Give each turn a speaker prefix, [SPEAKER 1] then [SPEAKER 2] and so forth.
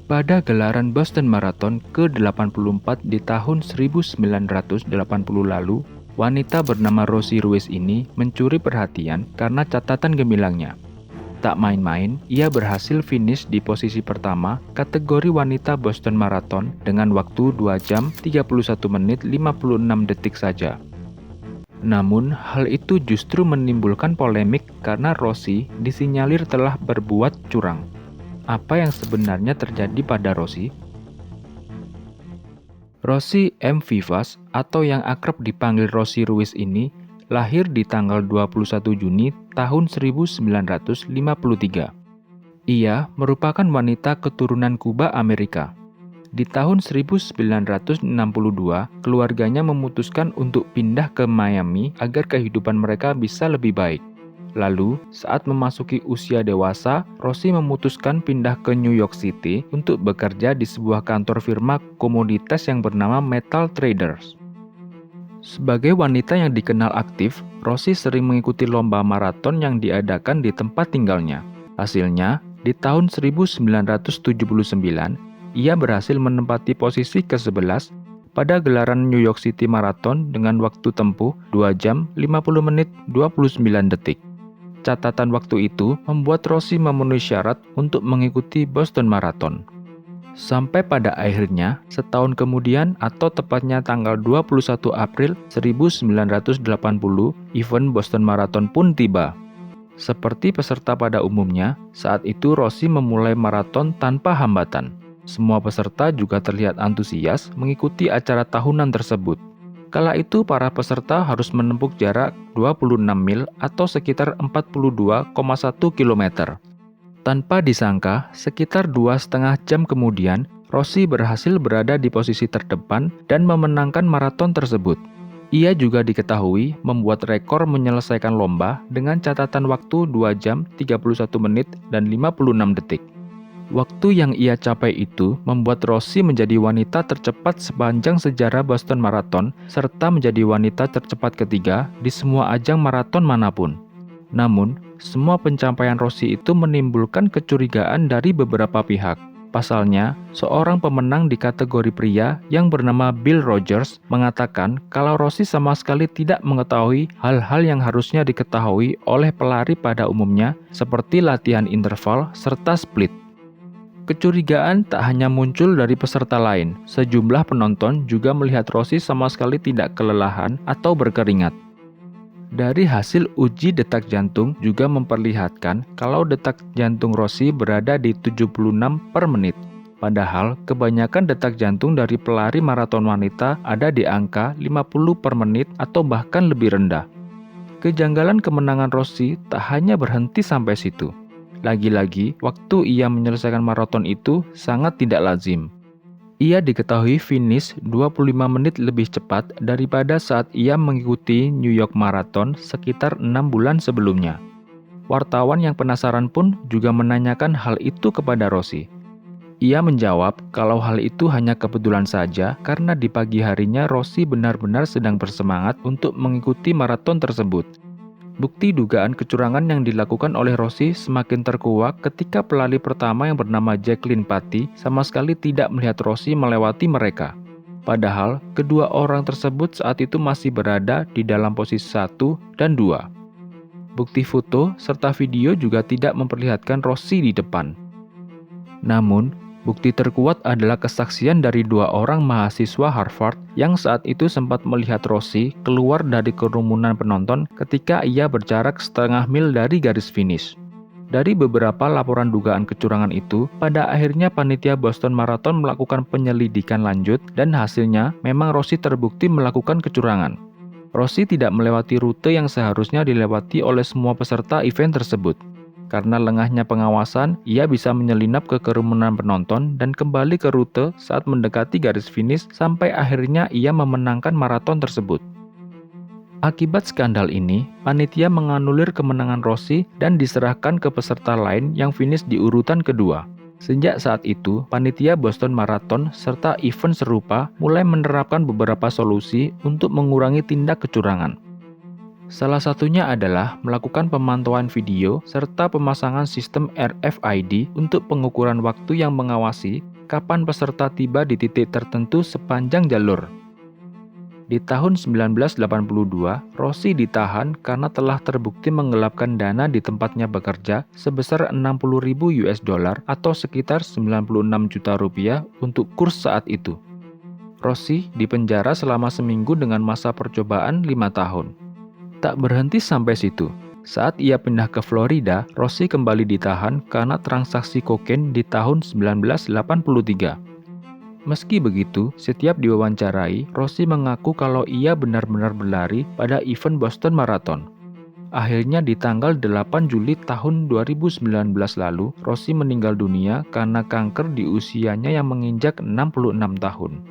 [SPEAKER 1] Pada gelaran Boston Marathon ke-84 di tahun 1980 lalu, wanita bernama Rosie Ruiz ini mencuri perhatian karena catatan gemilangnya. Tak main-main, ia berhasil finish di posisi pertama kategori wanita Boston Marathon dengan waktu 2 jam 31 menit 56 detik saja. Namun, hal itu justru menimbulkan polemik karena Rosie disinyalir telah berbuat curang. Apa yang sebenarnya terjadi pada Rosie? Rosie M. Vivas atau yang akrab dipanggil Rosie Ruiz ini lahir di tanggal 21 Juni tahun 1953. Ia merupakan wanita keturunan Kuba, Amerika. Di tahun 1962, keluarganya memutuskan untuk pindah ke Miami agar kehidupan mereka bisa lebih baik. Lalu, saat memasuki usia dewasa, Rosie memutuskan pindah ke New York City untuk bekerja di sebuah kantor firma komoditas yang bernama Metal Traders. Sebagai wanita yang dikenal aktif, Rosie sering mengikuti lomba maraton yang diadakan di tempat tinggalnya. Hasilnya, di tahun 1979, ia berhasil menempati posisi ke-11 pada gelaran New York City Marathon dengan waktu tempuh 2 jam 50 menit 29 detik. Catatan waktu itu membuat Rosie memenuhi syarat untuk mengikuti Boston Marathon. Sampai pada akhirnya, setahun kemudian atau tepatnya tanggal 21 April 1980, event Boston Marathon pun tiba. Seperti peserta pada umumnya, saat itu Rosie memulai maraton tanpa hambatan. Semua peserta juga terlihat antusias mengikuti acara tahunan tersebut. Kala itu para peserta harus menempuh jarak 26 mil atau sekitar 42,1 km. Tanpa disangka, sekitar 2,5 jam kemudian, Rosie berhasil berada di posisi terdepan dan memenangkan maraton tersebut. Ia juga diketahui membuat rekor menyelesaikan lomba dengan catatan waktu 2 jam 31 menit dan 56 detik. Waktu yang ia capai itu membuat Rosie menjadi wanita tercepat sepanjang sejarah Boston Marathon serta menjadi wanita tercepat ketiga di semua ajang maraton manapun. Namun, semua pencapaian Rosie itu menimbulkan kecurigaan dari beberapa pihak. Pasalnya, seorang pemenang di kategori pria yang bernama Bill Rogers mengatakan kalau Rosie sama sekali tidak mengetahui hal-hal yang harusnya diketahui oleh pelari pada umumnya seperti latihan interval serta split. Kecurigaan tak hanya muncul dari peserta lain, sejumlah penonton juga melihat Rosie sama sekali tidak kelelahan atau berkeringat. Dari hasil uji detak jantung juga memperlihatkan kalau detak jantung Rosie berada di 76 per menit. Padahal kebanyakan detak jantung dari pelari maraton wanita ada di angka 50 per menit atau bahkan lebih rendah. Kejanggalan kemenangan Rosie tak hanya berhenti sampai situ. Lagi-lagi, waktu ia menyelesaikan maraton itu sangat tidak lazim. Ia diketahui finish 25 menit lebih cepat daripada saat ia mengikuti New York Marathon sekitar 6 bulan sebelumnya. Wartawan yang penasaran pun juga menanyakan hal itu kepada Rosie. Ia menjawab kalau hal itu hanya kebetulan saja karena di pagi harinya Rosie benar-benar sedang bersemangat untuk mengikuti maraton tersebut. Bukti dugaan kecurangan yang dilakukan oleh Rosie semakin terkuak ketika pelari pertama yang bernama Jacqueline Patty sama sekali tidak melihat Rosie melewati mereka. Padahal, kedua orang tersebut saat itu masih berada di dalam posisi 1 dan 2. Bukti foto serta video juga tidak memperlihatkan Rosie di depan. Namun, bukti terkuat adalah kesaksian dari 2 orang mahasiswa Harvard yang saat itu sempat melihat Rosie keluar dari kerumunan penonton ketika ia berjarak setengah mil dari garis finish. Dari beberapa laporan dugaan kecurangan itu, pada akhirnya panitia Boston Marathon melakukan penyelidikan lanjut dan hasilnya memang Rosie terbukti melakukan kecurangan. Rosie tidak melewati rute yang seharusnya dilewati oleh semua peserta event tersebut. Karena lengahnya pengawasan, ia bisa menyelinap ke kerumunan penonton dan kembali ke rute saat mendekati garis finish sampai akhirnya ia memenangkan maraton tersebut. Akibat skandal ini, panitia menganulir kemenangan Rosie dan diserahkan ke peserta lain yang finish di urutan kedua. Sejak saat itu, panitia Boston Marathon serta event serupa mulai menerapkan beberapa solusi untuk mengurangi tindak kecurangan. Salah satunya adalah melakukan pemantauan video serta pemasangan sistem RFID untuk pengukuran waktu yang mengawasi kapan peserta tiba di titik tertentu sepanjang jalur. Di tahun 1982, Rossi ditahan karena telah terbukti menggelapkan dana di tempatnya bekerja sebesar 60.000 US dollar atau sekitar 96 juta rupiah untuk kurs saat itu. Rossi dipenjara selama seminggu dengan masa percobaan 5 tahun. Tak berhenti sampai situ. Saat ia pindah ke Florida, Rossi kembali ditahan karena transaksi kokain di tahun 1983. Meski begitu, setiap diwawancarai, Rossi mengaku kalau ia benar-benar berlari pada event Boston Marathon. Akhirnya di tanggal 8 Juli tahun 2019 lalu, Rossi meninggal dunia karena kanker di usianya yang menginjak 66 tahun.